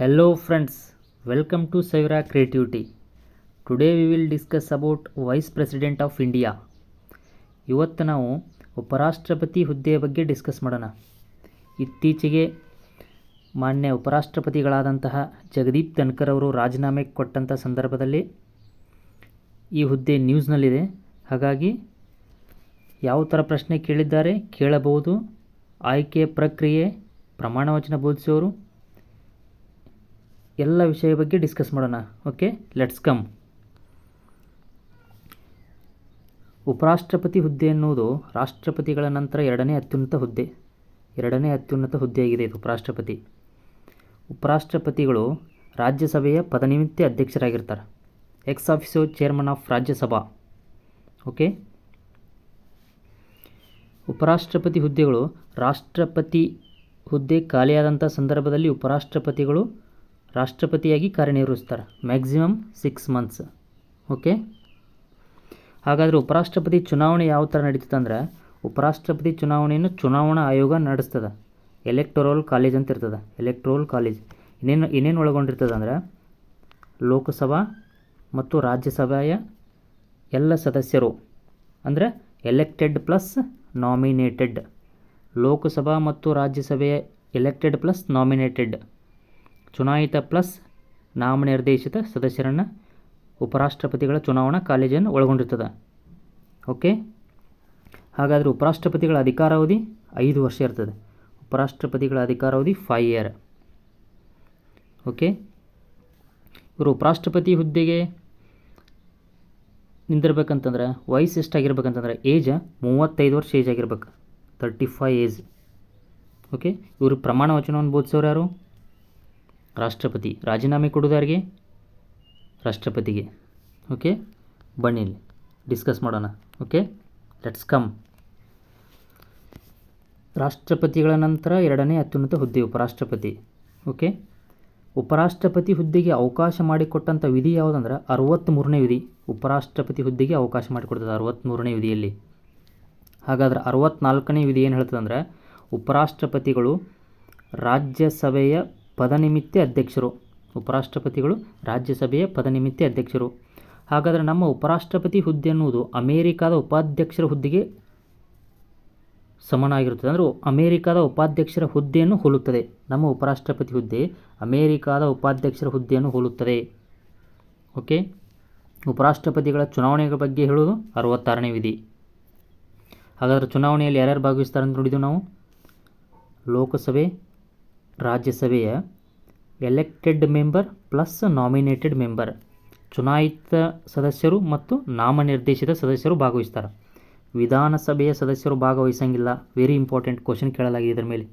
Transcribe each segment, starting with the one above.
Hello friends, welcome to Savira Creativity. Today we will discuss about Vice President of India. ಇವತ್ತು ನಾವು ಉಪರಾಷ್ಟ್ರಪತಿ ಹುದ್ದೆಯ ಬಗ್ಗೆ ಡಿಸ್ಕಸ್ ಮಾಡೋಣ. ಇತ್ತೀಚೆಗೆ ಮಾನ್ಯ ಉಪರಾಷ್ಟ್ರಪತಿಗಳಾದಂತಹ ಜಗದೀಪ್ ಧನ್ಕರ್ ಅವರು ರಾಜೀನಾಮೆ ಕೊಟ್ಟಂಥ ಸಂದರ್ಭದಲ್ಲಿ ಈ ಹುದ್ದೆ ನ್ಯೂಸ್ನಲ್ಲಿದೆ. ಹಾಗಾಗಿ ಯಾವ ಥರ ಪ್ರಶ್ನೆ ಕೇಳಿದ್ದಾರೆ ಕೇಳಬಹುದು. ಆಯ್ಕೆಯ ಪ್ರಕ್ರಿಯೆ, ಪ್ರಮಾಣವಚನ ಬೋಧಿಸುವವರು, ಎಲ್ಲ ವಿಷಯ ಬಗ್ಗೆ ಡಿಸ್ಕಸ್ ಮಾಡೋಣ. Okay, let's come. ಉಪರಾಷ್ಟ್ರಪತಿ ಹುದ್ದೆ ಎನ್ನುವುದು ರಾಷ್ಟ್ರಪತಿಗಳ ನಂತರ ಎರಡನೇ ಅತ್ಯುನ್ನತ ಹುದ್ದೆಯಾಗಿದೆ ಇದು ಉಪರಾಷ್ಟ್ರಪತಿ. ಉಪರಾಷ್ಟ್ರಪತಿಗಳು ರಾಜ್ಯಸಭೆಯ ಪದನಿಮಿತ್ತ ಅಧ್ಯಕ್ಷರಾಗಿರ್ತಾರೆ. Ex officio chairman of Rajya Sabha. Okay, ಉಪರಾಷ್ಟ್ರಪತಿ ಹುದ್ದೆಗಳು ರಾಷ್ಟ್ರಪತಿ ಹುದ್ದೆ ಖಾಲಿಯಾದಂಥ ಸಂದರ್ಭದಲ್ಲಿ ಉಪರಾಷ್ಟ್ರಪತಿಗಳು ರಾಷ್ಟ್ರಪತಿಯಾಗಿ ಕಾರ್ಯನಿರ್ವಹಿಸ್ತಾರೆ. Maximum 6 months. ಓಕೆ, ಹಾಗಾದರೆ ಉಪರಾಷ್ಟ್ರಪತಿ ಚುನಾವಣೆ ಯಾವ ಥರ ನಡೀತದೆ ಅಂದರೆ, ಉಪರಾಷ್ಟ್ರಪತಿ ಚುನಾವಣೆಯನ್ನು ಚುನಾವಣಾ ಆಯೋಗ ನಡೆಸ್ತದೆ. ಎಲೆಕ್ಟೋರಲ್ ಕಾಲೇಜ್ ಅಂತ ಇರ್ತದೆ. ಎಲೆಕ್ಟೋರಲ್ ಕಾಲೇಜ್ ಇನ್ನೇನು ಒಳಗೊಂಡಿರ್ತದೆ ಅಂದರೆ, ಲೋಕಸಭಾ ಮತ್ತು ರಾಜ್ಯಸಭೆಯ ಎಲ್ಲ ಸದಸ್ಯರು ಅಂದರೆ ಎಲೆಕ್ಟೆಡ್ ಪ್ಲಸ್ ನಾಮಿನೇಟೆಡ್. ಲೋಕಸಭಾ ಮತ್ತು ರಾಜ್ಯಸಭೆಯ ಎಲೆಕ್ಟೆಡ್ ಪ್ಲಸ್ ನಾಮಿನೇಟೆಡ್, ಚುನಾಯಿತ ಪ್ಲಸ್ ನಾಮನಿರ್ದೇಶಿತ ಸದಸ್ಯರನ್ನು ಉಪರಾಷ್ಟ್ರಪತಿಗಳ ಚುನಾವಣಾ ಕಾಲೇಜನ್ನು ಒಳಗೊಂಡಿರ್ತದೆ. ಓಕೆ, ಹಾಗಾದರೆ ಉಪರಾಷ್ಟ್ರಪತಿಗಳ ಅಧಿಕಾರಾವಧಿ 5 ವರ್ಷ ಇರ್ತದೆ. ಉಪರಾಷ್ಟ್ರಪತಿಗಳ ಅಧಿಕಾರಾವಧಿ 5 years. ಓಕೆ, ಇವರು ಉಪರಾಷ್ಟ್ರಪತಿ ಹುದ್ದೆಗೆ ನಿಂದಿರ್ಬೇಕಂತಂದ್ರೆ ವಯಸ್ಸು ಎಷ್ಟಾಗಿರ್ಬೇಕಂತಂದ್ರೆ ಏಜ್ 35 ವರ್ಷ ಏಜ್ ಆಗಿರ್ಬೇಕು. 35 ಏಜ್. ಓಕೆ, ಇವರು ಪ್ರಮಾಣ ವಚನವನ್ನು ಬೋಧಿಸೋರು ಯಾರು? ರಾಷ್ಟ್ರಪತಿ. ರಾಜೀನಾಮೆ ಕೊಡೋದು ಯಾರಿಗೆ? ರಾಷ್ಟ್ರಪತಿಗೆ. ಓಕೆ, ಬನ್ನಿ ಇಲ್ಲಿ ಡಿಸ್ಕಸ್ ಮಾಡೋಣ. Okay, let's come. ರಾಷ್ಟ್ರಪತಿಗಳ ನಂತರ ಎರಡನೇ ಅತ್ಯುನ್ನತ ಹುದ್ದೆ ಉಪರಾಷ್ಟ್ರಪತಿ. ಓಕೆ, ಉಪರಾಷ್ಟ್ರಪತಿ ಹುದ್ದೆಗೆ ಅವಕಾಶ ಮಾಡಿಕೊಟ್ಟಂಥ ವಿಧಿ ಯಾವುದಂದ್ರೆ 63ನೇ ವಿಧಿ. ಉಪರಾಷ್ಟ್ರಪತಿ ಹುದ್ದೆಗೆ ಅವಕಾಶ ಮಾಡಿಕೊಡ್ತದೆ 63ನೇ ವಿಧಿಯಲ್ಲಿ. ಹಾಗಾದ್ರೆ 64ನೇ ವಿಧಿ ಏನು ಹೇಳ್ತದಂದ್ರೆ, ಉಪರಾಷ್ಟ್ರಪತಿಗಳು ರಾಜ್ಯಸಭೆಯ ಪದನಿಮಿತ್ತ ಅಧ್ಯಕ್ಷರು. ಉಪರಾಷ್ಟ್ರಪತಿಗಳು ರಾಜ್ಯಸಭೆಯ ಪದನಿಮಿತ್ತ ಅಧ್ಯಕ್ಷರು. ಹಾಗಾದರೆ ನಮ್ಮ ಉಪರಾಷ್ಟ್ರಪತಿ ಹುದ್ದೆ ಎನ್ನುವುದು ಅಮೇರಿಕಾದ ಉಪಾಧ್ಯಕ್ಷರ ಹುದ್ದೆಗೆ ಸಮನಾಗಿರುತ್ತದೆ. ಅಂದರೆ ಅಮೇರಿಕಾದ ಉಪಾಧ್ಯಕ್ಷರ ಹುದ್ದೆಯನ್ನು ಹೋಲುತ್ತದೆ. ನಮ್ಮ ಉಪರಾಷ್ಟ್ರಪತಿ ಹುದ್ದೆ ಅಮೇರಿಕಾದ ಉಪಾಧ್ಯಕ್ಷರ ಹುದ್ದೆಯನ್ನು ಹೋಲುತ್ತದೆ. ಓಕೆ, ಉಪರಾಷ್ಟ್ರಪತಿಗಳ ಚುನಾವಣೆಗಳ ಬಗ್ಗೆ ಹೇಳೋದು 66ನೇ ವಿಧಿ. ಹಾಗಾದರೆ ಚುನಾವಣೆಯಲ್ಲಿ ಯಾರ್ಯಾರು ಭಾಗವಹಿಸ್ತಾರೆ ಅಂತ ನೋಡಿದ್ದು ನಾವು. ಲೋಕಸಭೆ, ರಾಜ್ಯಸಭೆಯ elected member plus nominated member, ಚುನಾಯಿತ ಸದಸ್ಯರು ಮತ್ತು ನಾಮನಿರ್ದೇಶಿತ ಸದಸ್ಯರು ಭಾಗವಹಿಸ್ತಾರೆ. ವಿಧಾನಸಭೆಯ ಸದಸ್ಯರು ಭಾಗವಹಿಸಂಗಿಲ್ಲ. ವೆರಿ ಇಂಪಾರ್ಟೆಂಟ್ ಕ್ವಶನ್ ಕೇಳಲಾಗಿದೆ ಇದರ ಮೇಲೆ.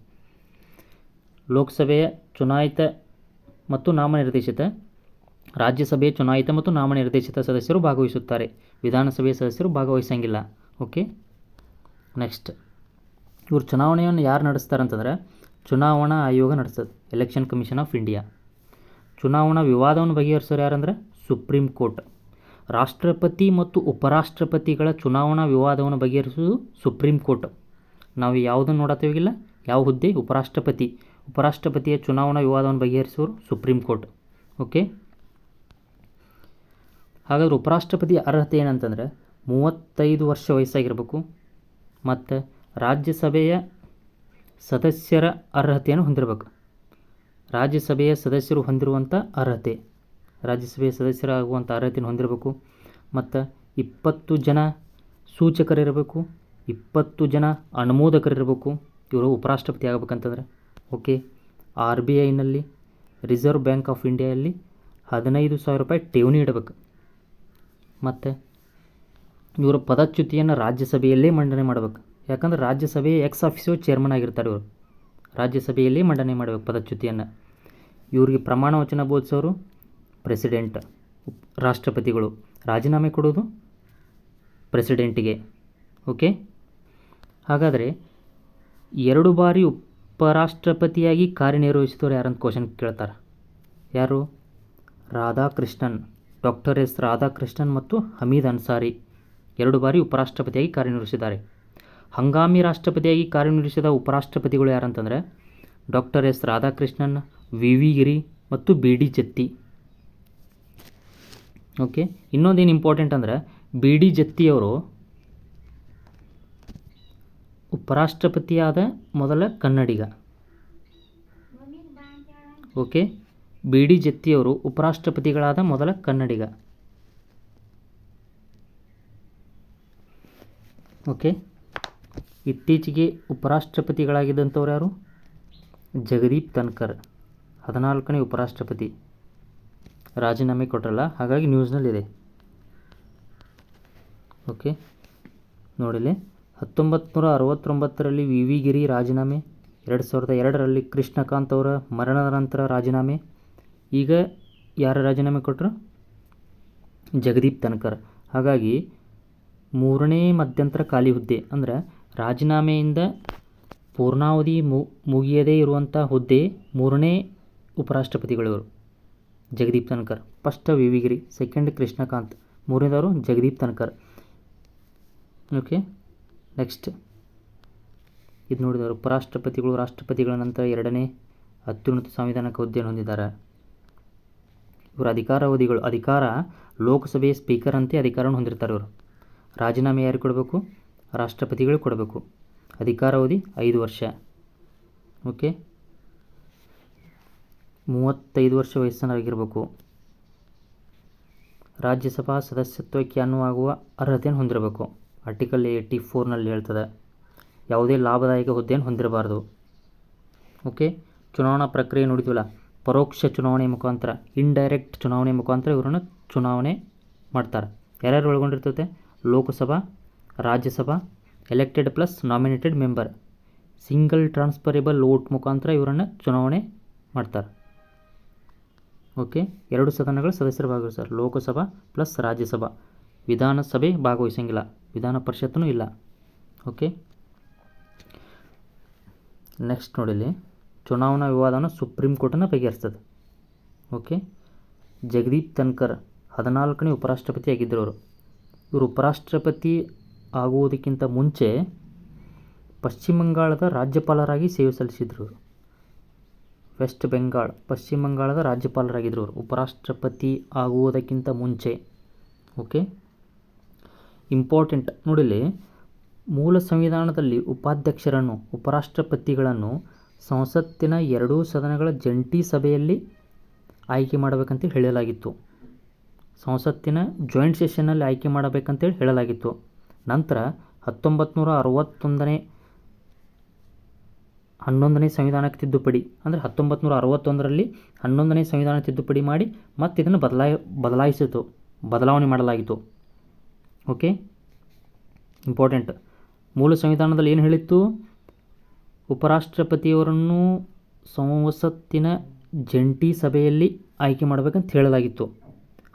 ಲೋಕಸಭೆಯ ಚುನಾಯಿತ ಮತ್ತು ನಾಮನಿರ್ದೇಶಿತ, ರಾಜ್ಯಸಭೆಯ ಚುನಾಯಿತ ಮತ್ತು ನಾಮನಿರ್ದೇಶಿತ ಸದಸ್ಯರು ಭಾಗವಹಿಸುತ್ತಾರೆ. ವಿಧಾನಸಭೆಯ ಸದಸ್ಯರು ಭಾಗವಹಿಸಂಗಿಲ್ಲ. Okay, next. ಇವರು ಚುನಾವಣೆಯನ್ನು ಯಾರು ನಡೆಸ್ತಾರೆ ಅಂತಂದರೆ, ಚುನಾವಣಾ ಆಯೋಗ ನಡೆಸ್ತದೆ. Election commission of India. ಚುನಾವಣಾ ವಿವಾದವನ್ನು ಬಗೆಹರಿಸೋರು ಯಾರಂದರೆ ಸುಪ್ರೀಂ ಕೋರ್ಟ್. ರಾಷ್ಟ್ರಪತಿ ಮತ್ತು ಉಪರಾಷ್ಟ್ರಪತಿಗಳ ಚುನಾವಣಾ ವಿವಾದವನ್ನು ಬಗೆಹರಿಸುವುದು ಸುಪ್ರೀಂ ಕೋರ್ಟ್. ನಾವು ಯಾವುದನ್ನು ನೋಡತ್ತೇವಿಲ್ಲ, ಯಾವ ಹುದ್ದೆ? ಉಪರಾಷ್ಟ್ರಪತಿಯ ಚುನಾವಣಾ ವಿವಾದವನ್ನು ಬಗೆಹರಿಸುವರು ಸುಪ್ರೀಂ ಕೋರ್ಟ್. ಓಕೆ, ಹಾಗಾದರೆ ಉಪರಾಷ್ಟ್ರಪತಿಯ ಅರ್ಹತೆ ಏನಂತಂದರೆ 35 ವರ್ಷ ವಯಸ್ಸಾಗಿರಬೇಕು. ಮತ್ತು ರಾಜ್ಯಸಭೆಯ ಸದಸ್ಯರ ಅರ್ಹತೆಯನ್ನು ಹೊಂದಿರಬೇಕು. ರಾಜ್ಯಸಭೆಯ ಸದಸ್ಯರು ಹೊಂದಿರುವಂಥ ಅರ್ಹತೆ, ರಾಜ್ಯಸಭೆಯ ಸದಸ್ಯರಾಗುವಂಥ ಅರ್ಹತೆಯನ್ನು ಹೊಂದಿರಬೇಕು. ಮತ್ತು 20 ಜನ ಸೂಚಕರಿರಬೇಕು, 20 ಜನ ಅನುಮೋದಕರಿರಬೇಕು. ಇವರು ಉಪರಾಷ್ಟ್ರಪತಿ ಆಗಬೇಕಂತಂದರೆ. ಓಕೆ, RBIನಲ್ಲಿ, ರಿಸರ್ವ್ ಬ್ಯಾಂಕ್ ಆಫ್ ಇಂಡಿಯಾದಲ್ಲಿ 15,000 ರೂಪಾಯಿ ಠೇವಣಿ ಇಡಬೇಕು. ಮತ್ತು ಇವರು ಪದಚ್ಯುತಿಯನ್ನು ರಾಜ್ಯಸಭೆಯಲ್ಲೇ ಮಂಡನೆ ಮಾಡಬೇಕು. ಯಾಕಂದರೆ ರಾಜ್ಯಸಭೆಯ ಎಕ್ಸ್ ಆಫೀಸೋ ಚೇರ್ಮನ್ ಆಗಿರ್ತಾರೆ ಇವರು. ರಾಜ್ಯಸಭೆಯಲ್ಲೇ ಮಂಡನೆ ಮಾಡಬೇಕು ಪದಚ್ಯುತಿಯನ್ನು. ಇವರಿಗೆ ಪ್ರಮಾಣ ವಚನ ಬೋಧಿಸೋರು ಪ್ರೆಸಿಡೆಂಟ್. ರಾಷ್ಟ್ರಪತಿಗಳು ರಾಜೀನಾಮೆ ಕೊಡೋದು ಪ್ರೆಸಿಡೆಂಟಿಗೆ. ಓಕೆ, ಹಾಗಾದರೆ 2 ಬಾರಿ ಉಪರಾಷ್ಟ್ರಪತಿಯಾಗಿ ಕಾರ್ಯನಿರ್ವಹಿಸಿದವರು ಯಾರಂತ ಕ್ವಶನ್ ಕೇಳ್ತಾರೆ. ಯಾರು? ರಾಧಾಕೃಷ್ಣನ್, ಡಾಕ್ಟರ್ ಎಸ್ ರಾಧಾಕೃಷ್ಣನ್ ಮತ್ತು ಹಮೀದ್ ಅನ್ಸಾರಿ 2 ಬಾರಿ ಉಪರಾಷ್ಟ್ರಪತಿಯಾಗಿ ಕಾರ್ಯನಿರ್ವಹಿಸಿದ್ದಾರೆ. ಹಂಗಾಮಿ ರಾಷ್ಟ್ರಪತಿಯಾಗಿ ಕಾರ್ಯನಿರ್ವಹಿಸಿದ ಉಪರಾಷ್ಟ್ರಪತಿಗಳು ಯಾರಂತಂದರೆ doctor S Radhakrishnan, V V Giri ಮತ್ತು ಬಿ ಡಿ ಜತ್ತಿ. ಓಕೆ, ಇನ್ನೊಂದೇನು ಇಂಪಾರ್ಟೆಂಟ್ ಅಂದರೆ ಬಿ ಡಿ ಜತ್ತಿಯವರು ಉಪರಾಷ್ಟ್ರಪತಿಯಾದ ಮೊದಲ ಕನ್ನಡಿಗ. ಓಕೆ, ಬಿ ಡಿ ಜತ್ತಿಯವರು ಉಪರಾಷ್ಟ್ರಪತಿಗಳಾದ ಮೊದಲ ಕನ್ನಡಿಗ. ಓಕೆ, ಇತ್ತೀಚೆಗೆ ಉಪರಾಷ್ಟ್ರಪತಿಗಳಾಗಿದ್ದಂಥವ್ರು ಯಾರು? ಜಗದೀಪ್ ಧನ್ಕರ್, 14ನೇ ಉಪರಾಷ್ಟ್ರಪತಿ. ರಾಜೀನಾಮೆ ಕೊಟ್ಟರಲ್ಲ, ಹಾಗಾಗಿ ನ್ಯೂಸ್ನಲ್ಲಿದೆ. ಓಕೆ, ನೋಡಿಲಿ 1969ರಲ್ಲಿ ವಿ ವಿ ಗಿರಿ ರಾಜೀನಾಮೆ, 2002ರಲ್ಲಿ ಕೃಷ್ಣಕಾಂತ್ ಅವರ ಮರಣದ ನಂತರ ರಾಜೀನಾಮೆ. ಈಗ ಯಾರು ರಾಜೀನಾಮೆ ಕೊಟ್ಟರು? ಜಗದೀಪ್ ಧನ್ಕರ್. ಹಾಗಾಗಿ 3ನೇ ಮಧ್ಯಂತರ ಖಾಲಿ ಹುದ್ದೆ, ಅಂದರೆ ರಾಜೀನಾಮೆಯಿಂದ ಪೂರ್ಣಾವಧಿ ಮುಗಿಯದೇ ಇರುವಂಥ ಹುದ್ದೆ 3ನೇ ಉಪರಾಷ್ಟ್ರಪತಿಗಳಿವರು. Jagdeep Dhankhar. First V V Giri, second Krishan Kant, 3ನೇದವರು ಜಗದೀಪ್ ಧನ್ಕರ್. ಓಕೆ, ನೆಕ್ಸ್ಟ್ ಇದು ನೋಡಿದವರು ಉಪರಾಷ್ಟ್ರಪತಿಗಳು ರಾಷ್ಟ್ರಪತಿಗಳ ನಂತರ 2ನೇ ಅತ್ಯುನ್ನತ ಸಾಂವಿಧಾನಿಕ ಹುದ್ದೆಯನ್ನು ಹೊಂದಿದ್ದಾರೆ. ಇವರು ಅಧಿಕಾರ ಲೋಕಸಭೆಯ ಸ್ಪೀಕರ್ ಅಂತೆ ಅಧಿಕಾರವನ್ನು ಹೊಂದಿರ್ತಾರೆ. ಇವರು ರಾಜೀನಾಮೆ ಯಾರಿಗೆ ಕೊಡಬೇಕು? ರಾಷ್ಟ್ರಪತಿಗಳು ಕೊಡಬೇಕು. ಅಧಿಕಾರಾವಧಿ 5 ವರ್ಷ. ಓಕೆ, 35 ವರ್ಷ ವಯಸ್ಸನ್ನಾಗಿರಬೇಕು. ರಾಜ್ಯಸಭಾ ಸದಸ್ಯತ್ವಕ್ಕೆ ಅನ್ವಯವಾಗುವ ಅರ್ಹತೆಯನ್ನು ಹೊಂದಿರಬೇಕು. ಆರ್ಟಿಕಲ್ 84ನಲ್ಲಿ ಹೇಳ್ತದೆ. ಯಾವುದೇ ಲಾಭದಾಯಕ ಹುದ್ದೆಯನ್ನು ಹೊಂದಿರಬಾರ್ದು. ಓಕೆ, ಚುನಾವಣಾ ಪ್ರಕ್ರಿಯೆ ನೋಡಿದ್ವಲ್ಲ, ಪರೋಕ್ಷ ಚುನಾವಣೆ ಮುಖಾಂತರ, ಇಂಡೈರೆಕ್ಟ್ ಚುನಾವಣೆ ಮುಖಾಂತರ ಇವರನ್ನು ಚುನಾವಣೆ ಮಾಡ್ತಾರೆ. ಯಾರ್ಯಾರು ಒಳಗೊಂಡಿರ್ತದೆ? Lok Sabha, Rajya Sabha, elected plus nominated member. Single transferable vote ಮುಖಾಂತರ ಇವರನ್ನು ಚುನಾವಣೆ ಮಾಡ್ತಾರೆ. ಓಕೆ, 2 ಸದನಗಳ ಸದಸ್ಯರು ಭಾಗವಹಿಸ್ತಾರೆ. ಲೋಕಸಭಾ ಪ್ಲಸ್ ರಾಜ್ಯಸಭಾ. ವಿಧಾನಸಭೆ ಭಾಗವಹಿಸಂಗಿಲ್ಲ, ವಿಧಾನ ಪರಿಷತ್ತೂ ಇಲ್ಲ. ಓಕೆ, ನೆಕ್ಸ್ಟ್ ನೋಡಿಲಿ, ಚುನಾವಣಾ ವಿವಾದವನ್ನು ಸುಪ್ರೀಂ ಕೋರ್ಟನ್ನು ಬಗೆಹರಿಸ್ತದೆ. ಓಕೆ, ಜಗದೀಪ್ ಧನ್ಕರ್ 14ನೇ ಉಪರಾಷ್ಟ್ರಪತಿ ಆಗಿದ್ದರು. ಇವರು ಉಪರಾಷ್ಟ್ರಪತಿ ಆಗುವುದಕ್ಕಿಂತ ಮುಂಚೆ ಪಶ್ಚಿಮ ಬಂಗಾಳದ ರಾಜ್ಯಪಾಲರಾಗಿ ಸೇವೆ ಸಲ್ಲಿಸಿದರು. ವೆಸ್ಟ್ ಬೆಂಗಾಲ್, ಪಶ್ಚಿಮ ಬಂಗಾಳದ ರಾಜ್ಯಪಾಲರಾಗಿದ್ದರು ಉಪರಾಷ್ಟ್ರಪತಿ ಆಗುವುದಕ್ಕಿಂತ ಮುಂಚೆ. ಓಕೆ, ಇಂಪಾರ್ಟೆಂಟ್ ನೋಡಿಲಿ, ಮೂಲ ಸಂವಿಧಾನದಲ್ಲಿ ಉಪಾಧ್ಯಕ್ಷರನ್ನು, ಉಪರಾಷ್ಟ್ರಪತಿಗಳನ್ನು ಸಂಸತ್ತಿನ 2 ಸದನಗಳ ಜಂಟಿ ಸಭೆಯಲ್ಲಿ ಆಯ್ಕೆ ಮಾಡಬೇಕಂತೇಳಿ ಹೇಳಲಾಗಿತ್ತು. ಸಂಸತ್ತಿನ ಜಾಯಿಂಟ್ ಸೆಷನ್ನಲ್ಲಿ ಆಯ್ಕೆ ಮಾಡಬೇಕಂತೇಳಿ ಹೇಳಲಾಗಿತ್ತು. ನಂತರ 11ನೇ ಸಂವಿಧಾನಕ್ಕೆ ತಿದ್ದುಪಡಿ, ಅಂದರೆ 1961ರಲ್ಲಿ 11ನೇ ಸಂವಿಧಾನ ತಿದ್ದುಪಡಿ ಮಾಡಿ ಮತ್ತು ಇದನ್ನು ಬದಲಾವಣೆ ಮಾಡಲಾಗಿತ್ತು. Okay, important. ಮೂಲ ಸಂವಿಧಾನದಲ್ಲಿ ಏನು ಹೇಳಿತ್ತು? ಉಪರಾಷ್ಟ್ರಪತಿಯವರನ್ನು ಸಂಸತ್ತಿನ ಜಂಟಿ ಸಭೆಯಲ್ಲಿ ಆಯ್ಕೆ ಮಾಡಬೇಕಂತ ಹೇಳಲಾಗಿತ್ತು.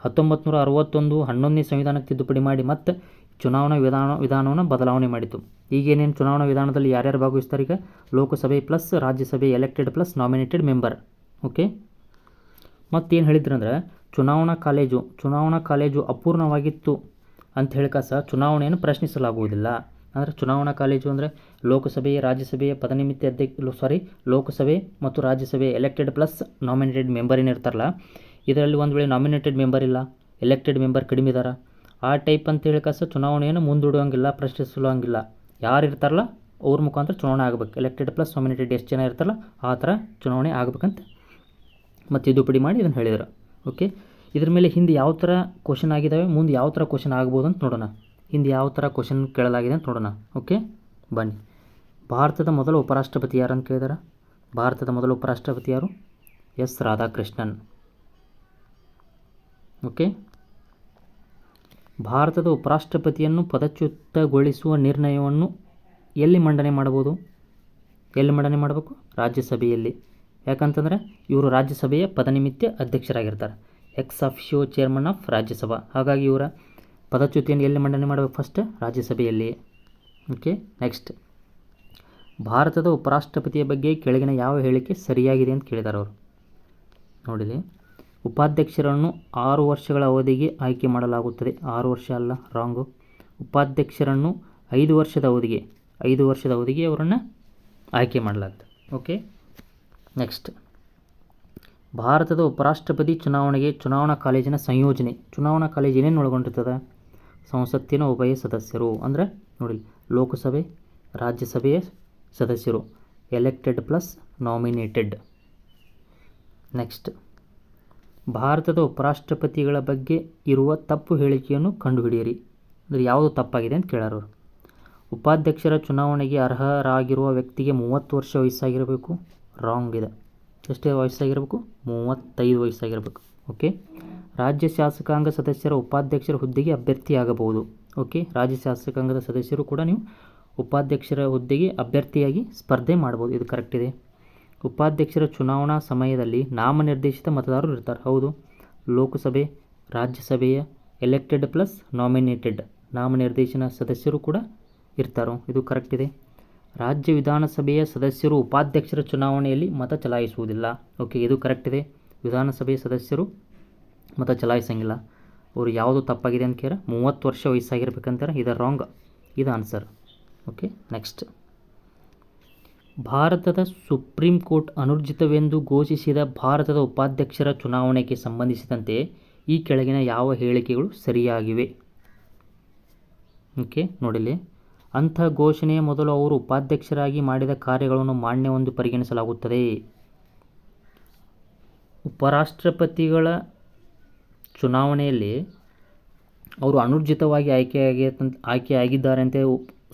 1961 11ನೇ ಸಂವಿಧಾನಕ್ಕೆ ತಿದ್ದುಪಡಿ ಮಾಡಿ ಮತ್ತು ಚುನಾವಣಾ ವಿಧಾನವನ್ನು ಬದಲಾವಣೆ ಮಾಡಿತು. ಈಗೇನೇನು ಚುನಾವಣಾ ವಿಧಾನದಲ್ಲಿ ಯಾರ್ಯಾರು ಭಾಗವಹಿಸ್ತಾರೆ? ಈಗ ಲೋಕಸಭೆ ಪ್ಲಸ್ ರಾಜ್ಯಸಭೆ, elected plus nominated member. Okay, ಮತ್ತೇನು ಹೇಳಿದ್ರಂದ್ರೆ ಚುನಾವಣಾ ಕಾಲೇಜು ಅಪೂರ್ಣವಾಗಿತ್ತು ಅಂತ ಹೇಳಿಕಾಸ ಚುನಾವಣೆಯನ್ನು ಪ್ರಶ್ನಿಸಲಾಗುವುದಿಲ್ಲ. ಅಂದರೆ ಚುನಾವಣಾ ಕಾಲೇಜು ಅಂದರೆ ಲೋಕಸಭೆ, ರಾಜ್ಯಸಭೆಯ ಪದನಿಮಿತ್ತ ಲೋಕಸಭೆ ಮತ್ತು ರಾಜ್ಯಸಭೆ ಎಲೆಕ್ಟೆಡ್ ಪ್ಲಸ್ ನಾಮಿನೇಟೆಡ್ ಮೆಂಬರ್ ಏನಿರ್ತಾರಲ್ಲ, ಇದರಲ್ಲಿ ಒಂದು ವೇಳೆ ನಾಮಿನೇಟೆಡ್ ಮೆಂಬರ್ ಇಲ್ಲ, ಎಲೆಕ್ಟೆಡ್ ಮೆಂಬರ್ ಕಡಿಮೆ ಇದ್ದಾರೆ, ಆ ಟೈಪ್ ಅಂತ ಹೇಳಿಕಾಸ ಚುನಾವಣೆಯನ್ನು ಮುಂದೂಡುವಂಗಿಲ್ಲ, ಪ್ರಶ್ನಿಸಲುವಂಗಿಲ್ಲ. ಯಾರು ಇರ್ತಾರಲ್ಲ ಅವ್ರ ಮುಖಾಂತರ ಚುನಾವಣೆ ಆಗಬೇಕು. ಎಲೆಕ್ಟೆಡ್ ಪ್ಲಸ್ ನಾಮಿನೇಟೆಡ್ ಎಷ್ಟು ಜನ ಇರ್ತಾರಲ್ಲ ಆ ಥರ ಚುನಾವಣೆ ಆಗಬೇಕಂತ ಮತ್ತು ತಿದ್ದುಪಡಿ ಮಾಡಿ ಇದನ್ನು ಹೇಳಿದರು. ಓಕೆ, ಇದ್ರ ಮೇಲೆ ಹಿಂದೆ ಯಾವ ಥರ ಕ್ವಶನ್ ಆಗಿದ್ದಾವೆ, ಮುಂದೆ ಯಾವ ಥರ ಕ್ವಶನ್ ಆಗ್ಬೋದು ಅಂತ ನೋಡೋಣ. ಹಿಂದೆ ಯಾವ ಥರ ಕ್ವಶನ್ ಕೇಳಲಾಗಿದೆ ಅಂತ ನೋಡೋಣ. ಓಕೆ, ಬನ್ನಿ. ಭಾರತದ ಮೊದಲ ಉಪರಾಷ್ಟ್ರಪತಿ ಯಾರು ಅಂತ ಕೇಳಿದಾರೆ? ಭಾರತದ ಮೊದಲ ಉಪರಾಷ್ಟ್ರಪತಿ ಯಾರು? ಎಸ್ ರಾಧಾಕೃಷ್ಣನ್. ಓಕೆ, ಭಾರತದ ಉಪರಾಷ್ಟ್ರಪತಿಯನ್ನು ಪದಚ್ಯುತಗೊಳಿಸುವ ನಿರ್ಣಯವನ್ನು ಎಲ್ಲಿ ಮಂಡನೆ ಮಾಡ್ಬೋದು? ಎಲ್ಲಿ ಮಂಡನೆ ಮಾಡಬೇಕು? ರಾಜ್ಯಸಭೆಯಲ್ಲಿ. ಯಾಕಂತಂದರೆ ಇವರು ರಾಜ್ಯಸಭೆಯ ಪದನಿಮಿತ್ತ ಅಧ್ಯಕ್ಷರಾಗಿರ್ತಾರೆ, ex officio chairman of Rajya Sabha. ಹಾಗಾಗಿ ಇವರ ಪದಚ್ಯುತಿಯನ್ನು ಎಲ್ಲಿ ಮಂಡನೆ ಮಾಡಬೇಕು? ಫಸ್ಟ್ ರಾಜ್ಯಸಭೆಯಲ್ಲಿ. ಓಕೆ, ನೆಕ್ಸ್ಟ್, ಭಾರತದ ಉಪರಾಷ್ಟ್ರಪತಿಯ ಬಗ್ಗೆ ಕೆಳಗಿನ ಯಾವ ಹೇಳಿಕೆ ಸರಿಯಾಗಿದೆ ಅಂತ ಕೇಳಿದ್ದಾರೆ ಅವರು. ನೋಡಿಲಿ, ಉಪಾಧ್ಯಕ್ಷರನ್ನು 6 ವರ್ಷಗಳ ಅವಧಿಗೆ ಆಯ್ಕೆ ಮಾಡಲಾಗುತ್ತದೆ. 6 ವರ್ಷ ಅಲ್ಲ, ರಾಂಗು. ಉಪಾಧ್ಯಕ್ಷರನ್ನು 5 ವರ್ಷದ ಅವಧಿಗೆ ಅವರನ್ನು ಆಯ್ಕೆ ಮಾಡಲಾಗ್ತದೆ. ಓಕೆ, ನೆಕ್ಸ್ಟ್, ಭಾರತದ ಉಪರಾಷ್ಟ್ರಪತಿ ಚುನಾವಣೆಗೆ ಚುನಾವಣಾ ಕಾಲೇಜಿನ ಸಂಯೋಜನೆ. ಚುನಾವಣಾ ಕಾಲೇಜು ಏನೇನು ಒಳಗೊಂಡಿರ್ತದೆ? ಸಂಸತ್ತಿನ ಉಭಯ ಸದಸ್ಯರು ಅಂದರೆ ನೋಡಿ, ಲೋಕಸಭೆ ರಾಜ್ಯಸಭೆಯ ಸದಸ್ಯರು, ಎಲೆಕ್ಟೆಡ್ ಪ್ಲಸ್ ನಾಮಿನೇಟೆಡ್. ನೆಕ್ಸ್ಟ್, ಭಾರತದ ಉಪರಾಷ್ಟ್ರಪತಿಗಳ ಬಗ್ಗೆ ಇರುವ ತಪ್ಪು ಹೇಳಿಕೆಯನ್ನು ಕಂಡುಹಿಡಿಯಿರಿ. ಅಂದರೆ ಯಾವುದು ತಪ್ಪಾಗಿದೆ ಅಂತ ಕೇಳೋರು. ಉಪಾಧ್ಯಕ್ಷರ ಚುನಾವಣೆಗೆ ಅರ್ಹರಾಗಿರುವ ವ್ಯಕ್ತಿಗೆ 30 ವರ್ಷ ವಯಸ್ಸಾಗಿರಬೇಕು. ರಾಂಗ್ ಇದೆ. ಎಷ್ಟೇ ವಯಸ್ಸಾಗಿರಬೇಕು? 35 ವಯಸ್ಸಾಗಿರಬೇಕು. ಓಕೆ. ರಾಜ್ಯ ಶಾಸಕಾಂಗ ಸದಸ್ಯರ ಉಪಾಧ್ಯಕ್ಷರ ಹುದ್ದೆಗೆ ಅಭ್ಯರ್ಥಿಯಾಗಬಹುದು. ಓಕೆ. ರಾಜ್ಯ ಶಾಸಕಾಂಗದ ಸದಸ್ಯರು ಕೂಡ ನೀವು ಉಪಾಧ್ಯಕ್ಷರ ಹುದ್ದೆಗೆ ಅಭ್ಯರ್ಥಿಯಾಗಿ ಸ್ಪರ್ಧೆ ಮಾಡ್ಬೋದು. ಇದು ಕರೆಕ್ಟ್ ಇದೆ. ಉಪಾಧ್ಯಕ್ಷರ ಚುನಾವಣಾ ಸಮಯದಲ್ಲಿ ನಾಮನಿರ್ದೇಶಿತ ಮತದಾರರು ಇರ್ತಾರೆ. ಹೌದು. ಲೋಕಸಭೆ ರಾಜ್ಯಸಭೆಯ ಎಲೆಕ್ಟೆಡ್ ಪ್ಲಸ್ ನಾಮಿನೇಟೆಡ್ ನಾಮನಿರ್ದೇಶನ ಸದಸ್ಯರು ಕೂಡ ಇರ್ತಾರೋ. ಇದು ಕರೆಕ್ಟ್ ಇದೆ. ರಾಜ್ಯ ವಿಧಾನಸಭೆಯ ಸದಸ್ಯರು ಉಪಾಧ್ಯಕ್ಷರ ಚುನಾವಣೆಯಲ್ಲಿ ಮತ ಚಲಾಯಿಸುವುದಿಲ್ಲ. ಓಕೆ. ಇದು ಕರೆಕ್ಟ್ ಇದೆ. ವಿಧಾನಸಭೆಯ ಸದಸ್ಯರು ಮತ ಚಲಾಯಿಸಂಗಿಲ್ಲ. ಅವರು ಯಾವುದು ತಪ್ಪಾಗಿದೆ ಅಂತ ಕೇಳ 30 ವರ್ಷ ವಯಸ್ಸಾಗಿರ್ಬೇಕಂತಾರೆ. ಇದು ರಾಂಗ್. ಇದು ಆನ್ಸರ್. ಓಕೆ. ನೆಕ್ಸ್ಟ್, ಭಾರತದ ಸುಪ್ರೀಂ ಕೋರ್ಟ್ ಅನೂರ್ಜಿತವೆಂದು ಘೋಷಿಸಿದ ಭಾರತದ ಉಪಾಧ್ಯಕ್ಷರ ಚುನಾವಣೆಗೆ ಸಂಬಂಧಿಸಿದಂತೆ ಈ ಕೆಳಗಿನ ಯಾವ ಹೇಳಿಕೆಗಳು ಸರಿಯಾಗಿವೆ? ಓಕೆ. ನೋಡಿಲಿ, ಅಂಥ ಘೋಷಣೆಯ ಮೊದಲು ಅವರು ಉಪಾಧ್ಯಕ್ಷರಾಗಿ ಮಾಡಿದ ಕಾರ್ಯಗಳನ್ನು ಮಾನ್ಯವೆಂದು ಪರಿಗಣಿಸಲಾಗುತ್ತದೆ. ಉಪರಾಷ್ಟ್ರಪತಿಗಳ ಚುನಾವಣೆಯಲ್ಲಿ ಅವರು ಅನೂರ್ಜಿತವಾಗಿ ಆಯ್ಕೆಯಾಗಿದ್ದಾರೆ ಅಂತ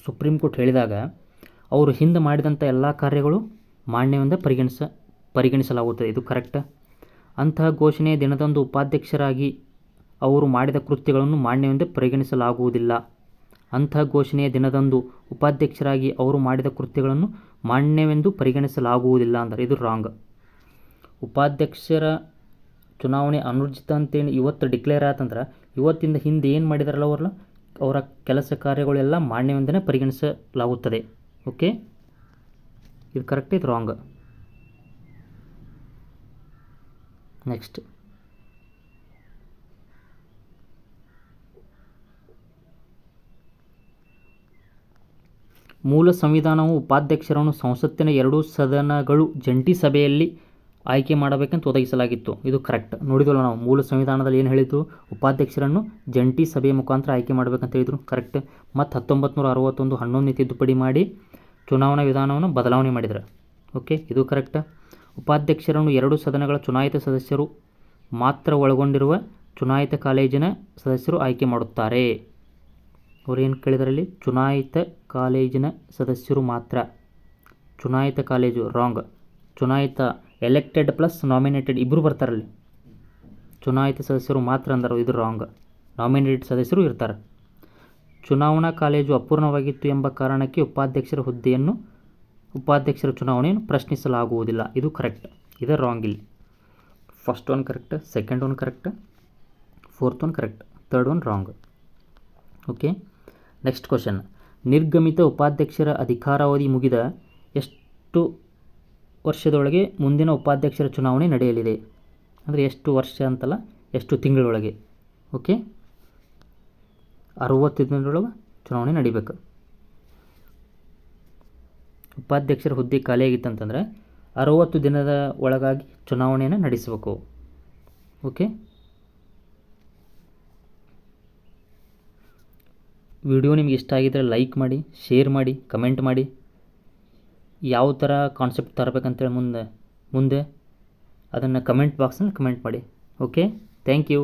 ಸುಪ್ರೀಂ ಕೋರ್ಟ್ ಹೇಳಿದಾಗ ಅವರು ಹಿಂದೆ ಮಾಡಿದಂಥ ಎಲ್ಲ ಕಾರ್ಯಗಳು ಮಾನ್ಯವೆಂದು ಪರಿಗಣಿಸಲಾಗುತ್ತದೆ. ಇದು ಕರೆಕ್ಟ್. ಅಂತಹ ಘೋಷಣೆಯ ದಿನದಂದು ಉಪಾಧ್ಯಕ್ಷರಾಗಿ ಅವರು ಮಾಡಿದ ಕೃತ್ಯಗಳನ್ನು ಮಾನ್ಯವೆಂದು ಪರಿಗಣಿಸಲಾಗುವುದಿಲ್ಲ. ಅಂಥ ಘೋಷಣೆಯ ದಿನದಂದು ಉಪಾಧ್ಯಕ್ಷರಾಗಿ ಅವರು ಮಾಡಿದ ಕೃತ್ಯಗಳನ್ನು ಮಾನ್ಯವೆಂದು ಪರಿಗಣಿಸಲಾಗುವುದಿಲ್ಲ ಅಂದರೆ ಇದು ರಾಂಗ್. ಉಪಾಧ್ಯಕ್ಷರ ಚುನಾವಣೆ ಅನೂರ್ಜಿತ ಅಂತೇಳಿ ಇವತ್ತು ಡಿಕ್ಲೇರ್ ಆತಂದ್ರೆ ಇವತ್ತಿಂದ ಹಿಂದೆ ಏನು ಮಾಡಿದಾರಲ್ಲ ಅವರ ಕೆಲಸ ಕಾರ್ಯಗಳೆಲ್ಲ ಮಾನ್ಯವೆಂದೇ ಪರಿಗಣಿಸಲಾಗುತ್ತದೆ. ಓಕೆ. ಇದು ಕರೆಕ್ಟ್, ಇದು ರಾಂಗ್. ನೆಕ್ಸ್ಟ್, ಮೂಲ ಸಂವಿಧಾನವು ಉಪಾಧ್ಯಕ್ಷರನ್ನು ಸಂಸತ್ತಿನ 2 ಸದನಗಳು ಜಂಟಿ ಸಭೆಯಲ್ಲಿ ಆಯ್ಕೆ ಮಾಡಬೇಕಂತ ಒದಗಿಸಲಾಗಿತ್ತು. ಇದು ಕರೆಕ್ಟ್. ನೋಡಿದ್ವಲ್ಲ ನಾವು ಮೂಲ ಸಂವಿಧಾನದಲ್ಲಿ ಏನು ಹೇಳಿದ್ರು? ಉಪಾಧ್ಯಕ್ಷರನ್ನು ಜಂಟಿ ಸಭೆಯ ಮುಖಾಂತರ ಆಯ್ಕೆ ಮಾಡಬೇಕಂತ ಹೇಳಿದರು. ಕರೆಕ್ಟ್. ಮತ್ತು 1961 11ನೇ ತಿದ್ದುಪಡಿ ಮಾಡಿ ಚುನಾವಣಾ ವಿಧಾನವನ್ನು ಬದಲಾವಣೆ ಮಾಡಿದರು. ಓಕೆ. ಇದು ಕರೆಕ್ಟ್. ಉಪಾಧ್ಯಕ್ಷರನ್ನು 2 ಸದನಗಳ ಚುನಾಯಿತ ಸದಸ್ಯರು ಮಾತ್ರ ಒಳಗೊಂಡಿರುವ ಚುನಾಯಿತ ಕಾಲೇಜಿನ ಸದಸ್ಯರು ಆಯ್ಕೆ ಮಾಡುತ್ತಾರೆ. ಅವರು ಏನು ಕೇಳಿದರಲ್ಲಿ? ಚುನಾಯಿತ ಕಾಲೇಜಿನ ಸದಸ್ಯರು ಮಾತ್ರ. ಚುನಾಯಿತ ಕಾಲೇಜು ರಾಂಗ್. ಚುನಾಯಿತ ಎಲೆಕ್ಟೆಡ್ ಪ್ಲಸ್ ನಾಮಿನೇಟೆಡ್ ಇಬ್ಬರು ಬರ್ತಾರಲ್ಲಿ. ಚುನಾಯಿತ ಸದಸ್ಯರು ಮಾತ್ರ ಅಂದರು. ಇದು ರಾಂಗ್. ನಾಮಿನೇಟೆಡ್ ಸದಸ್ಯರು ಇರ್ತಾರೆ. ಚುನಾವಣಾ ಕಾಲೇಜು ಅಪೂರ್ಣವಾಗಿತ್ತು ಎಂಬ ಕಾರಣಕ್ಕೆ ಉಪಾಧ್ಯಕ್ಷರ ಚುನಾವಣೆಯನ್ನು ಪ್ರಶ್ನಿಸಲಾಗುವುದಿಲ್ಲ. ಇದು ಕರೆಕ್ಟ್. ಇದು ರಾಂಗ್. ಇಲ್ಲಿ first one correct, second one correct, fourth one correct, third one wrong. Okay. Next question, ನಿರ್ಗಮಿತ ಉಪಾಧ್ಯಕ್ಷರ ಅಧಿಕಾರಾವಧಿ ಮುಗಿದ ಎಷ್ಟು ವರ್ಷದೊಳಗೆ ಮುಂದಿನ ಉಪಾಧ್ಯಕ್ಷರ ಚುನಾವಣೆ ನಡೆಯಲಿದೆ? ಅಂದರೆ ಎಷ್ಟು ವರ್ಷ ಅಂತಲ್ಲ, ಎಷ್ಟು ತಿಂಗಳೊಳಗೆ. ಓಕೆ. 60 ದಿನದೊಳಗೆ ಚುನಾವಣೆ ನಡಿಬೇಕು. ಉಪಾಧ್ಯಕ್ಷರ ಹುದ್ದೆ ಖಾಲಿಯಾಗಿತ್ತಂತಂದರೆ 60 ದಿನದ ಒಳಗಾಗಿ ಚುನಾವಣೆಯನ್ನು ನಡೆಸಬೇಕು. ಓಕೆ. ವಿಡಿಯೋ ನಿಮ್ಗೆ ಇಷ್ಟ ಆಗಿದ್ದರೆ ಲೈಕ್ ಮಾಡಿ, ಶೇರ್ ಮಾಡಿ, ಕಮೆಂಟ್ ಮಾಡಿ. ಯಾವ ಥರ ಕಾನ್ಸೆಪ್ಟ್ ತರಬೇಕಂತೇಳಿ ಮುಂದೆ ಅದನ್ನು ಕಮೆಂಟ್ ಬಾಕ್ಸ್ನಲ್ಲಿ ಕಮೆಂಟ್ ಮಾಡಿ. ಓಕೆ. Thank you.